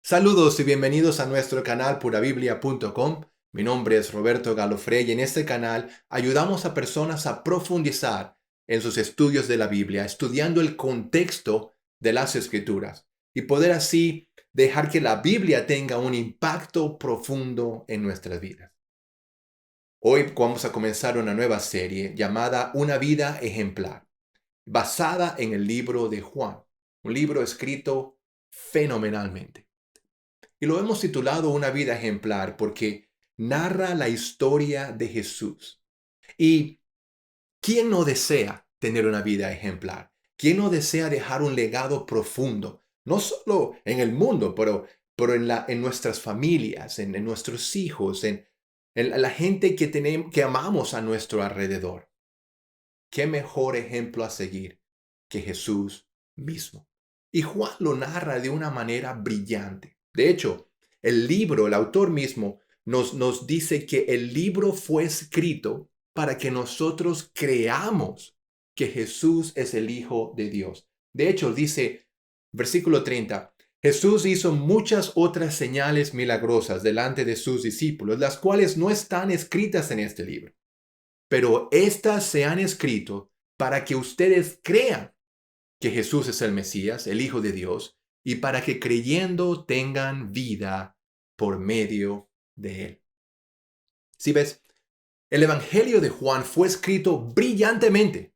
Saludos y bienvenidos a nuestro canal purabiblia.com. Mi nombre es Roberto Galofré y en este canal ayudamos a personas a profundizar en sus estudios de la Biblia, estudiando el contexto de las Escrituras y poder así dejar que la Biblia tenga un impacto profundo en nuestras vidas. Hoy vamos a comenzar una nueva serie llamada Una vida ejemplar, basada en el libro de Juan, un libro escrito fenomenalmente. Y lo hemos titulado Una vida ejemplar porque narra la historia de Jesús. ¿Y quién no desea tener una vida ejemplar? ¿Quién no desea dejar un legado profundo? No solo en el mundo, pero en nuestras familias, en nuestros hijos, en la gente que amamos a nuestro alrededor. ¿Qué mejor ejemplo a seguir que Jesús mismo? Y Juan lo narra de una manera brillante. De hecho, el autor mismo, nos dice que el libro fue escrito para que nosotros creamos que Jesús es el Hijo de Dios. De hecho, dice, versículo 30, Jesús hizo muchas otras señales milagrosas delante de sus discípulos, las cuales no están escritas en este libro. Pero estas se han escrito para que ustedes crean que Jesús es el Mesías, el Hijo de Dios, y para que creyendo tengan vida por medio de él. Si ves, el Evangelio de Juan fue escrito brillantemente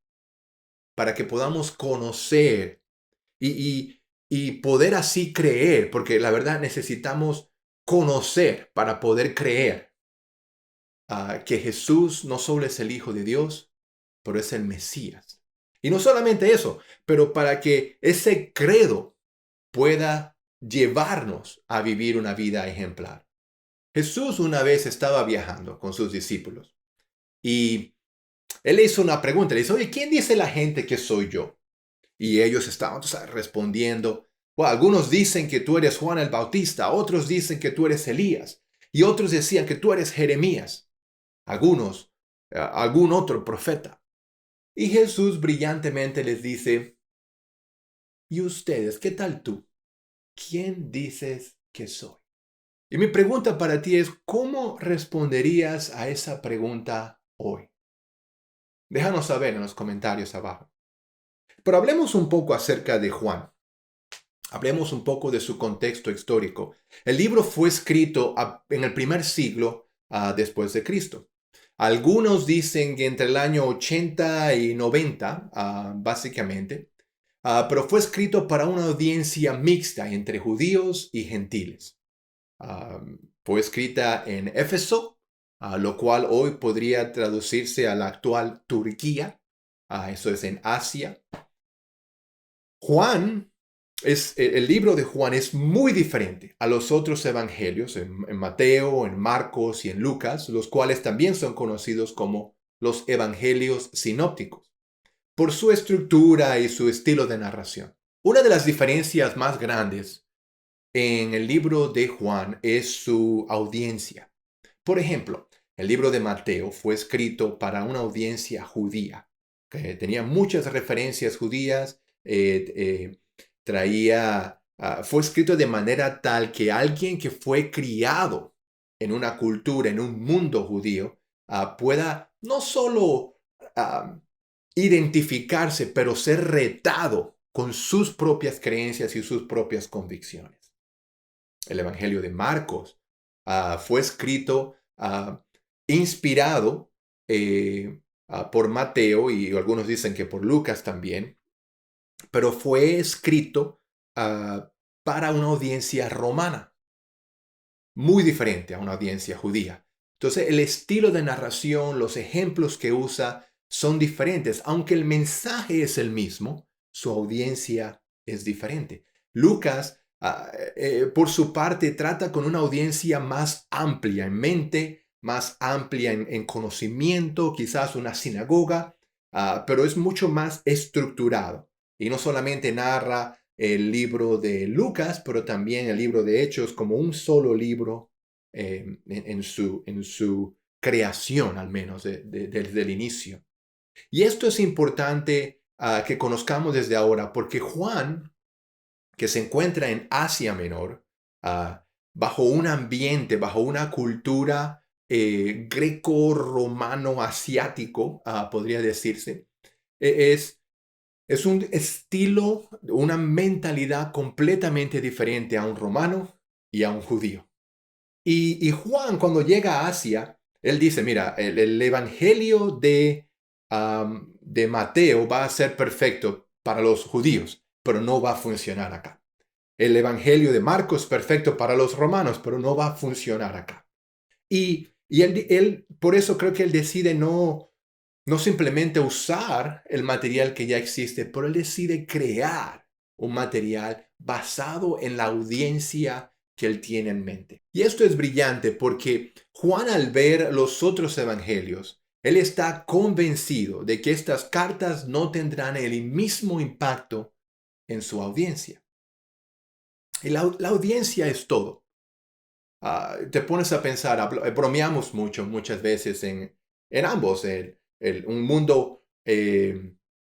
para que podamos conocer y poder así creer, porque la verdad necesitamos conocer para poder creer que Jesús no solo es el Hijo de Dios, pero es el Mesías. Y no solamente eso, pero para que ese credo pueda llevarnos a vivir una vida ejemplar. Jesús una vez estaba viajando con sus discípulos y él le hizo una pregunta, le dice, oye, ¿quién dice la gente que soy yo? Y ellos estaban respondiendo, bueno, algunos dicen que tú eres Juan el Bautista, otros dicen que tú eres Elías, y otros decían que tú eres Jeremías, algunos, algún otro profeta. Y Jesús brillantemente les dice, ¿y ustedes, qué tal tú? ¿Quién dices que soy? Y mi pregunta para ti es, ¿cómo responderías a esa pregunta hoy? Déjanos saber en los comentarios abajo. Pero hablemos un poco acerca de Juan. Hablemos un poco de su contexto histórico. El libro fue escrito en el primer siglo después de Cristo. Algunos dicen que entre el año 80 y 90, básicamente, pero fue escrito para una audiencia mixta entre judíos y gentiles. Fue escrita en Éfeso, lo cual hoy podría traducirse a la actual Turquía. Eso es en Asia. El libro de Juan es muy diferente a los otros evangelios, en Mateo, en Marcos y en Lucas, los cuales también son conocidos como los evangelios sinópticos, por su estructura y su estilo de narración. Una de las diferencias más grandes en el libro de Juan es su audiencia. Por ejemplo, el libro de Mateo fue escrito para una audiencia judía, que tenía muchas referencias judías, fue escrito de manera tal que alguien que fue criado en una cultura, en un mundo judío, pueda no solo identificarse, pero ser retado con sus propias creencias y sus propias convicciones. El Evangelio de Marcos fue escrito, inspirado por Mateo y algunos dicen que por Lucas también, pero fue escrito para una audiencia romana, muy diferente a una audiencia judía. Entonces, el estilo de narración, los ejemplos que usa son diferentes, aunque el mensaje es el mismo, su audiencia es diferente. Lucas, por su parte, trata con una audiencia más amplia en mente, más amplia en conocimiento, quizás una sinagoga, pero es mucho más estructurado. Y no solamente narra el libro de Lucas, pero también el libro de Hechos como un solo libro en su creación, al menos desde el inicio. Y esto es importante que conozcamos desde ahora, porque Juan, que se encuentra en Asia Menor, bajo un ambiente, bajo una cultura greco-romano-asiático, podría decirse. Es un estilo, una mentalidad completamente diferente a un romano y a un judío. Y Juan, cuando llega a Asia, él dice, mira, el evangelio de Mateo va a ser perfecto para los judíos, pero no va a funcionar acá. El evangelio de Marcos perfecto para los romanos, pero no va a funcionar acá. Y él, por eso creo que él decide no simplemente usar el material que ya existe, pero él decide crear un material basado en la audiencia que él tiene en mente. Y esto es brillante porque Juan, al ver los otros evangelios, él está convencido de que estas cartas no tendrán el mismo impacto en su audiencia. Y la audiencia es todo. Te pones a pensar, bromeamos muchas veces en ambos, un mundo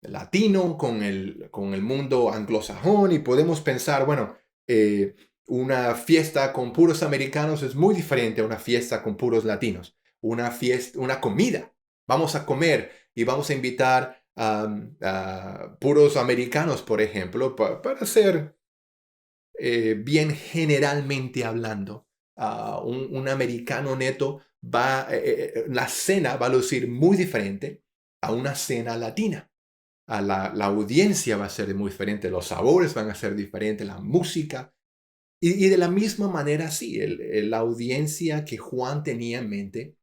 latino con el mundo anglosajón, y podemos pensar, bueno, una fiesta con puros americanos es muy diferente a una fiesta con puros latinos. Una comida. Vamos a comer y vamos a invitar a puros americanos, por ejemplo, para ser bien generalmente hablando. Un americano neto la cena va a lucir muy diferente a una cena latina. La audiencia va a ser muy diferente, los sabores van a ser diferentes, la música. Y de la misma manera, sí, la audiencia que Juan tenía en mente,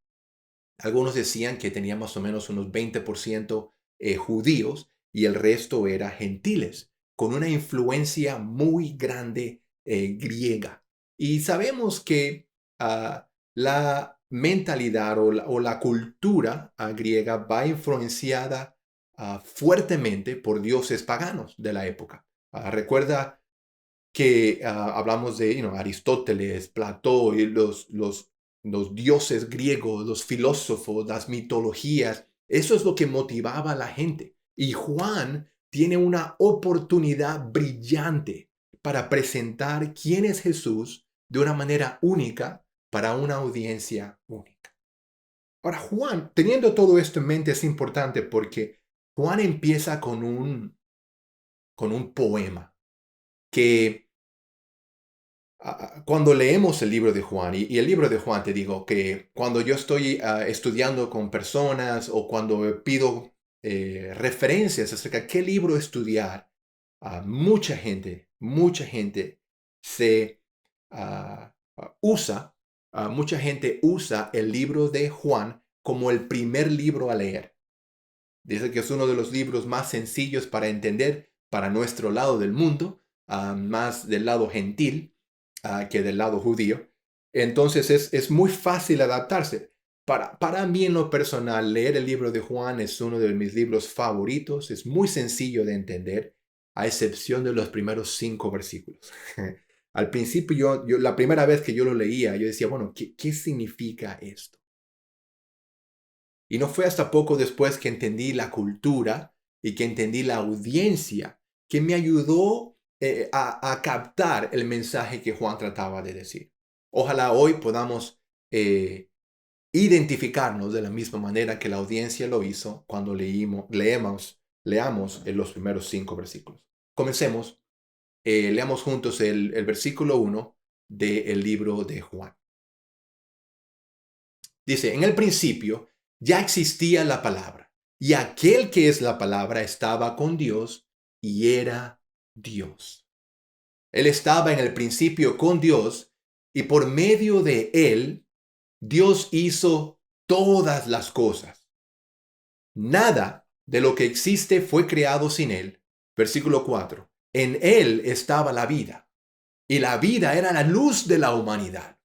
algunos decían que tenía más o menos unos 20% judíos y el resto era gentiles, con una influencia muy grande griega. Y sabemos que la mentalidad o la cultura griega va influenciada fuertemente por dioses paganos de la época. Recuerda que hablamos de Aristóteles, Platón y los dioses griegos, los filósofos, las mitologías. Eso es lo que motivaba a la gente. Y Juan tiene una oportunidad brillante para presentar quién es Jesús de una manera única para una audiencia única. Ahora, Juan, teniendo todo esto en mente, es importante porque Juan empieza con un poema que cuando leemos el libro de Juan, y el libro de Juan, te digo que cuando yo estoy estudiando con personas o cuando pido referencias acerca de qué libro estudiar, mucha gente se usa, mucha gente usa el libro de Juan como el primer libro a leer. Dice que es uno de los libros más sencillos para entender para nuestro lado del mundo, más del lado gentil que del lado judío. Entonces es muy fácil adaptarse. Para mí en lo personal, leer el libro de Juan es uno de mis libros favoritos. Es muy sencillo de entender, a excepción de los primeros 5 versículos. Al principio, la primera vez que yo lo leía, yo decía, bueno, ¿qué significa esto? Y no fue hasta poco después que entendí la cultura y que entendí la audiencia que me ayudó a captar el mensaje que Juan trataba de decir. Ojalá hoy podamos identificarnos de la misma manera que la audiencia lo hizo cuando leamos en los primeros 5 versículos. Comencemos. Leamos juntos el versículo 1 del libro de Juan. Dice, en el principio ya existía la palabra, y aquel que es la palabra estaba con Dios y era Dios. Él estaba en el principio con Dios, y por medio de él, Dios hizo todas las cosas. Nada de lo que existe fue creado sin él. Versículo 4. En él estaba la vida, y la vida era la luz de la humanidad.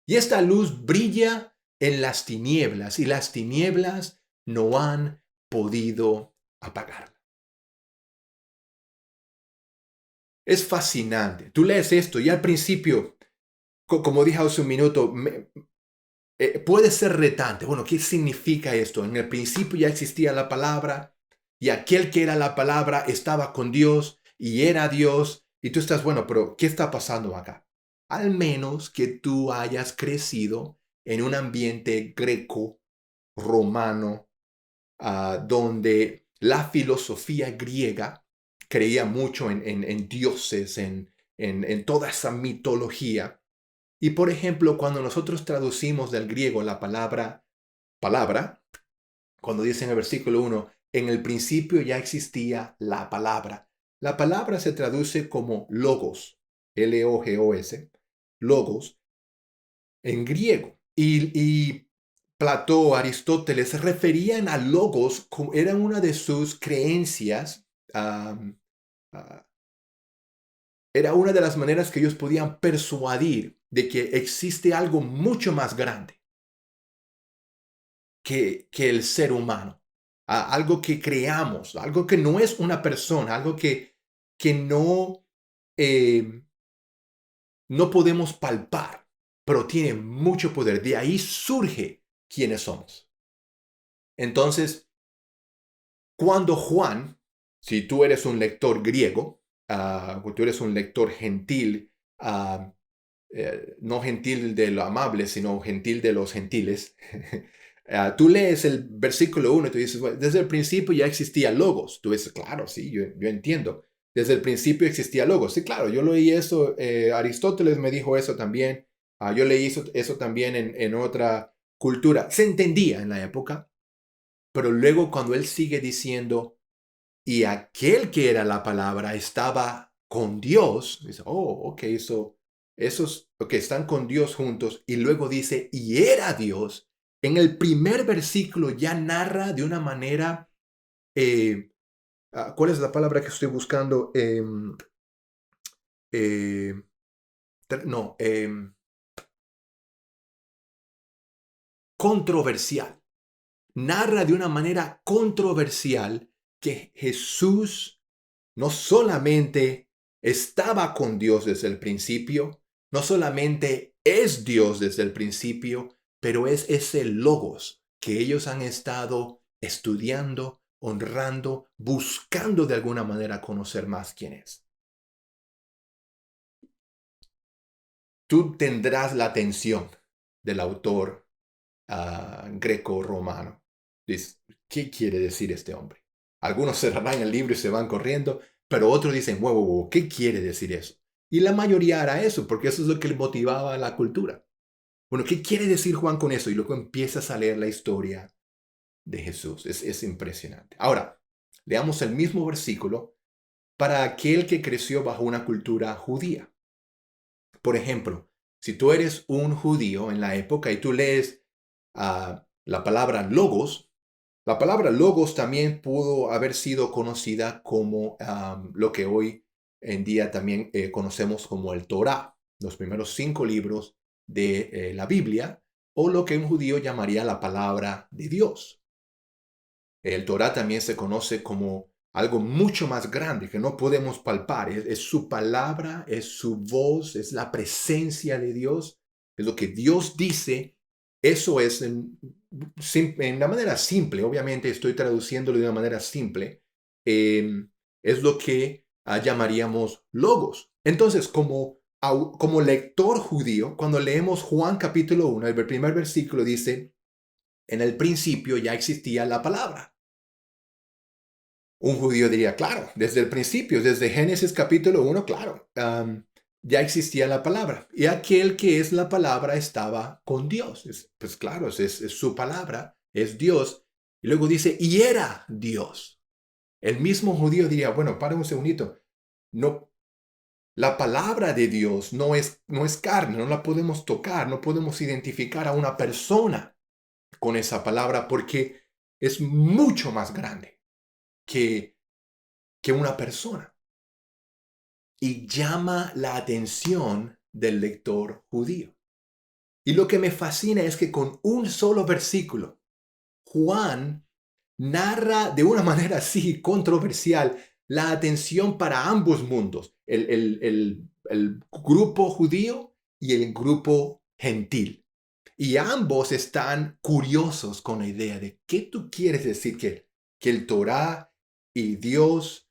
Y esta luz brilla en las tinieblas, y las tinieblas no han podido apagarla. Es fascinante. Tú lees esto y al principio, como dije hace un minuto, puede ser retante. Bueno, ¿qué significa esto? En el principio ya existía la palabra, y aquel que era la palabra estaba con Dios y era Dios. Y tú estás, bueno, pero ¿qué está pasando acá? al menos que tú hayas crecido en un ambiente greco-romano, donde la filosofía griega creía mucho en dioses, en toda esa mitología. Y por ejemplo, cuando nosotros traducimos del griego la palabra, cuando dice en el versículo 1, en el principio ya existía la palabra. La palabra se traduce como logos, Logos, logos, en griego. Y Platón, Aristóteles se referían a logos como eran una de sus creencias. Ah, Era una de las maneras que ellos podían persuadir de que existe algo mucho más grande que el ser humano. Algo que creamos, algo que no es una persona, algo que eh, no podemos palpar, pero tiene mucho poder. De ahí surge quiénes somos. Entonces, cuando Juan, si tú eres un lector griego, tú eres un lector gentil, no gentil de lo amable, sino gentil de los gentiles, tú lees el versículo 1 y tú dices, bueno, desde el principio ya existía logos. Tú dices, claro, sí, yo entiendo. Desde el principio existía logos. Sí, claro, yo leí eso, Aristóteles me dijo eso también, yo leí eso también en otra cultura. Se entendía en la época, pero luego cuando él sigue diciendo, y aquel que era la palabra estaba con Dios, dice, oh, ok, esos que están con Dios juntos, y luego dice, y era Dios. En el primer versículo ya narra de una manera, ¿cuál es la palabra que estoy buscando? Eh, no, controversial. Narra de una manera controversial que Jesús no solamente estaba con Dios desde el principio, no solamente es Dios desde el principio, pero es ese logos que ellos han estado estudiando, honrando, buscando de alguna manera conocer más quién es. Tú tendrás la atención del autor greco-romano. Dices, ¿qué quiere decir este hombre? Algunos cerrarán el libro y se van corriendo, pero otros dicen, wow, wow, wow, ¿qué quiere decir eso? Y la mayoría hará eso, porque eso es lo que le motivaba a la cultura. Bueno, ¿qué quiere decir Juan con eso? Y luego empiezas a leer la historia de Jesús. Es impresionante. Ahora, leamos el mismo versículo para aquel que creció bajo una cultura judía. Por ejemplo, si tú eres un judío en la época y tú lees la palabra logos, la palabra logos también pudo haber sido conocida como lo que hoy en día también conocemos como el Torá, los primeros 5 libros de la Biblia, o lo que un judío llamaría la palabra de Dios. El Torá también se conoce como algo mucho más grande que no podemos palpar. Es su palabra, es su voz, es la presencia de Dios, es lo que Dios dice. Eso es en una manera simple, obviamente estoy traduciéndolo de una manera simple, es lo que llamaríamos logos. Entonces, como lector judío, cuando leemos Juan capítulo 1, el primer versículo dice, en el principio ya existía la palabra. Un judío diría, claro, desde el principio, desde Génesis capítulo 1, claro, ya existía la palabra. Y aquel que es la palabra estaba con Dios. Pues claro, es su palabra, es Dios. Y luego dice, y era Dios. El mismo judío diría, bueno, para un segundito, no, la palabra de Dios no es carne, no la podemos tocar, no podemos identificar a una persona con esa palabra porque es mucho más grande que una persona. Y llama la atención del lector judío. Y lo que me fascina es que con un solo versículo, Juan narra de una manera así controversial la atención para ambos mundos, el grupo judío y el grupo gentil. Y ambos están curiosos con la idea de qué tú quieres decir que el Torá y Dios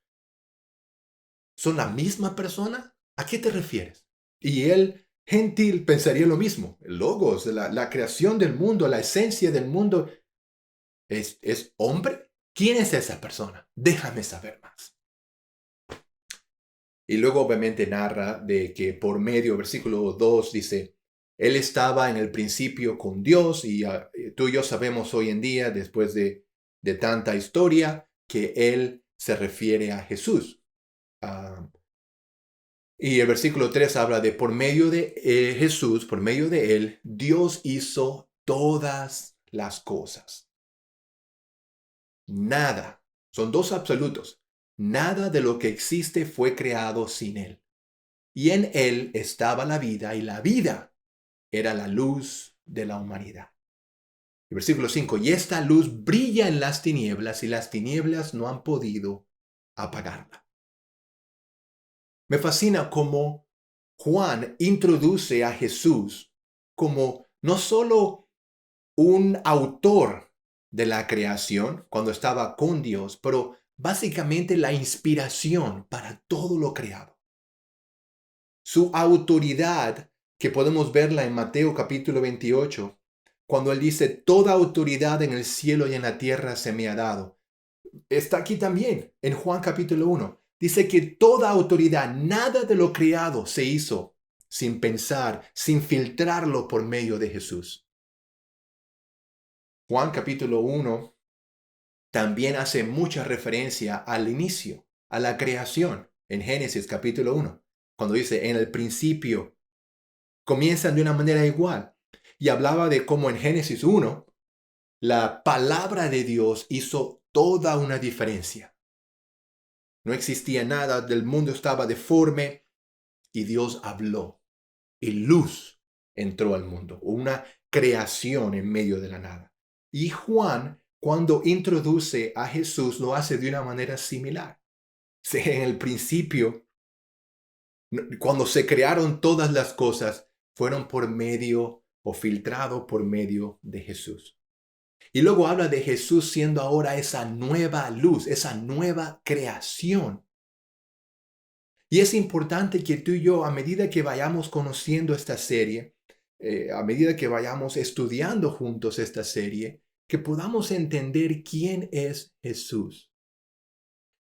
¿son la misma persona? ¿A qué te refieres? Y él gentil pensaría lo mismo. El logos, la creación del mundo, la esencia del mundo, ¿es hombre? ¿Quién es esa persona? Déjame saber más. Y luego obviamente narra de que por medio, versículo 2 dice, Él estaba en el principio con Dios y tú y yo sabemos hoy en día, después de tanta historia, que Él se refiere a Jesús. Ah, y el versículo 3 habla de por medio de Jesús, por medio de Él, Dios hizo todas las cosas. Nada, son dos absolutos. Nada de lo que existe fue creado sin Él. Y en Él estaba la vida y la vida era la luz de la humanidad. El versículo 5, y esta luz brilla en las tinieblas y las tinieblas no han podido apagarla. Me fascina cómo Juan introduce a Jesús como no solo un autor de la creación cuando estaba con Dios, pero básicamente la inspiración para todo lo creado. Su autoridad, que podemos verla en Mateo capítulo 28, cuando él dice, toda autoridad en el cielo y en la tierra se me ha dado. Está aquí también, en Juan capítulo 1. Dice que toda autoridad, nada de lo creado se hizo sin pensar, sin filtrarlo por medio de Jesús. Juan capítulo 1 también hace mucha referencia al inicio, a la creación, en Génesis capítulo 1, cuando dice, en el principio, comienzan de una manera igual. Y hablaba de cómo en Génesis 1, la palabra de Dios hizo toda una diferencia. No existía nada, del mundo estaba deforme y Dios habló y luz entró al mundo, una creación en medio de la nada. Y Juan, cuando introduce a Jesús, lo hace de una manera similar. En el principio, cuando se crearon todas las cosas, fueron por medio o filtrado por medio de Jesús. Y luego habla de Jesús siendo ahora esa nueva luz, esa nueva creación. Y es importante que tú y yo, a medida que vayamos conociendo esta serie, a medida que vayamos estudiando juntos esta serie, que podamos entender quién es Jesús.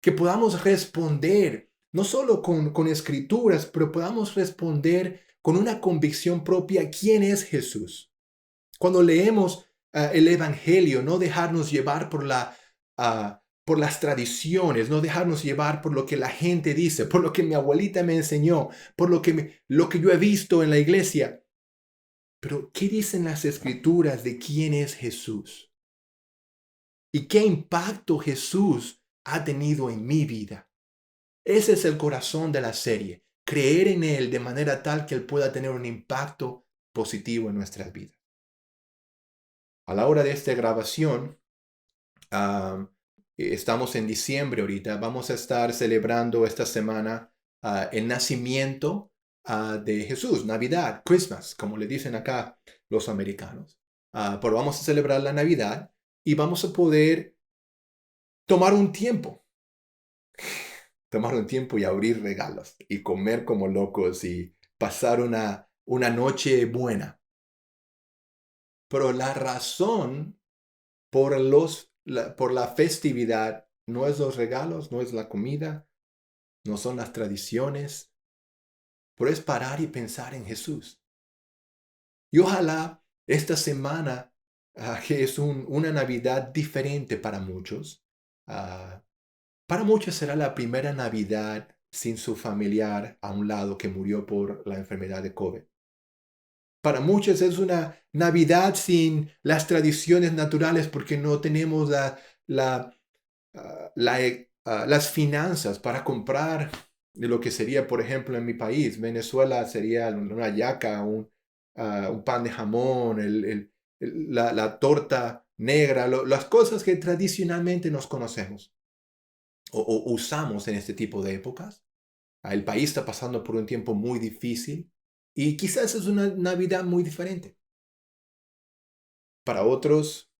Que podamos responder, no solo con escrituras, pero podamos responder con una convicción propia quién es Jesús. Cuando leemos el Evangelio, no dejarnos llevar por las tradiciones, no dejarnos llevar por lo que la gente dice, por lo que mi abuelita me enseñó, por lo que yo he visto en la iglesia. Pero, ¿qué dicen las escrituras de quién es Jesús? ¿Y qué impacto Jesús ha tenido en mi vida? Ese es el corazón de la serie, creer en Él de manera tal que Él pueda tener un impacto positivo en nuestras vidas. A la hora de esta grabación, estamos en diciembre ahorita, vamos a estar celebrando esta semana el nacimiento de Jesús, Navidad, Christmas, como le dicen acá los americanos. Pero vamos a celebrar la Navidad y vamos a poder tomar un tiempo, y abrir regalos y comer como locos y pasar una noche buena. Pero la razón por la festividad no es los regalos, no es la comida, no son las tradiciones, pero es parar y pensar en Jesús. Y ojalá esta semana, que es una Navidad diferente para muchos, para muchos será la primera Navidad sin su familiar a un lado que murió por la enfermedad de COVID. Para muchos es una Navidad sin las tradiciones naturales porque no tenemos las finanzas para comprar de lo que sería, por ejemplo, en mi país, Venezuela, sería una yaca, un pan de jamón, la torta negra, las cosas que tradicionalmente nos conocemos o usamos en este tipo de épocas. El país está pasando por un tiempo muy difícil y quizás es una Navidad muy diferente. Para otros,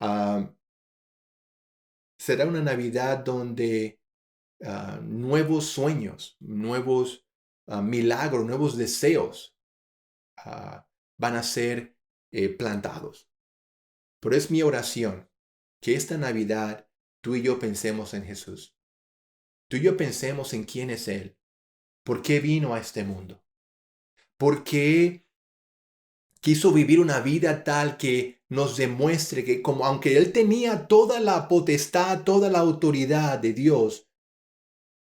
ah, será una Navidad donde nuevos sueños, nuevos milagros, nuevos deseos van a ser plantados. Pero es mi oración que esta Navidad tú y yo pensemos en Jesús. Tú y yo pensemos en quién es Él. ¿Por qué vino a este mundo? ¿Por qué quiso vivir una vida tal que nos demuestre que como aunque Él tenía toda la potestad, toda la autoridad de Dios,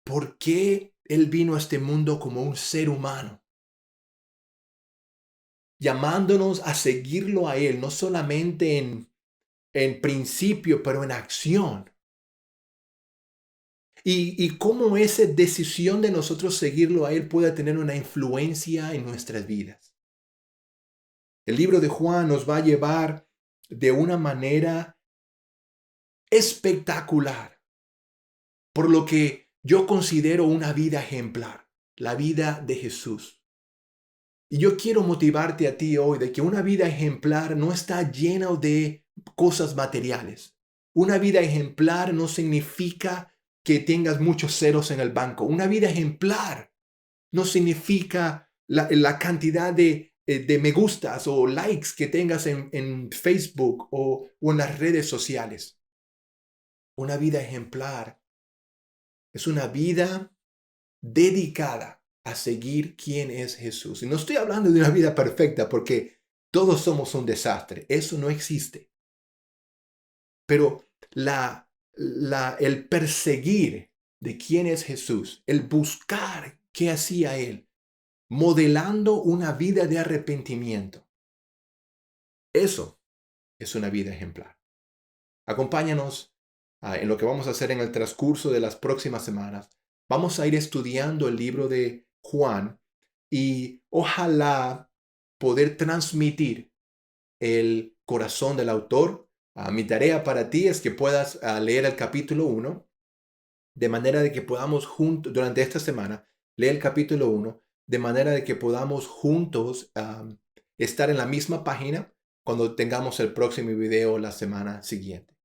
¿por qué Él vino a este mundo como un ser humano? Llamándonos a seguirlo a Él, no solamente en principio, pero en acción. Y cómo esa decisión de nosotros seguirlo a Él puede tener una influencia en nuestras vidas. El libro de Juan nos va a llevar de una manera espectacular por lo que yo considero una vida ejemplar, la vida de Jesús. Y yo quiero motivarte a ti hoy de que una vida ejemplar no está llena de cosas materiales. Una vida ejemplar no significa que tengas muchos ceros en el banco. Una vida ejemplar no significa la cantidad de me gustas o likes que tengas en Facebook o en las redes sociales. Una vida ejemplar es una vida dedicada a seguir quién es Jesús. Y no estoy hablando de una vida perfecta porque todos somos un desastre. Eso no existe. Pero el perseguir de quién es Jesús, el buscar qué hacía Él, modelando una vida de arrepentimiento, eso es una vida ejemplar. Acompáñanos en lo que vamos a hacer en el transcurso de las próximas semanas. Vamos a ir estudiando el libro de Juan y ojalá poder transmitir el corazón del autor. Mi tarea para ti es que puedas leer el capítulo 1, de manera de que podamos juntos, durante esta semana, leer el capítulo 1, de manera de que podamos juntos estar en la misma página cuando tengamos el próximo video la semana siguiente.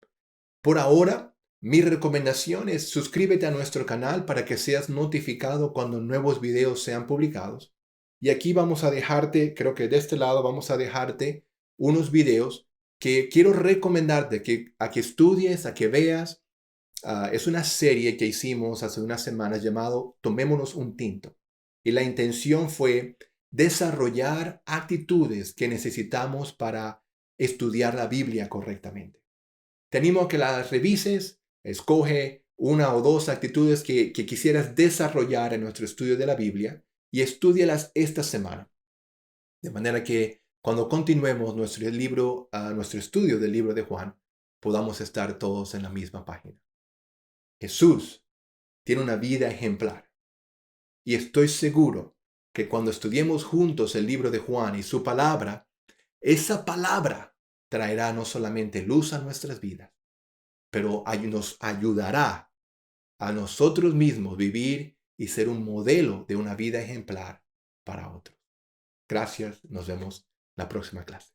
Por ahora, mi recomendación es suscríbete a nuestro canal para que seas notificado cuando nuevos videos sean publicados. Y aquí vamos a dejarte, creo que de este lado vamos a dejarte unos videos que quiero recomendarte a que estudies, a que veas. Es una serie que hicimos hace unas semanas llamado Tomémonos un tinto. Y la intención fue desarrollar actitudes que necesitamos para estudiar la Biblia correctamente. Te animo a que las revises, escoge una o dos actitudes que quisieras desarrollar en nuestro estudio de la Biblia y estúdialas esta semana. De manera que cuando continuemos nuestro estudio del libro de Juan, podamos estar todos en la misma página. Jesús tiene una vida ejemplar y estoy seguro que cuando estudiemos juntos el libro de Juan y su palabra, esa palabra traerá no solamente luz a nuestras vidas, pero nos ayudará a nosotros mismos vivir y ser un modelo de una vida ejemplar para otros. Gracias, nos vemos la próxima clase.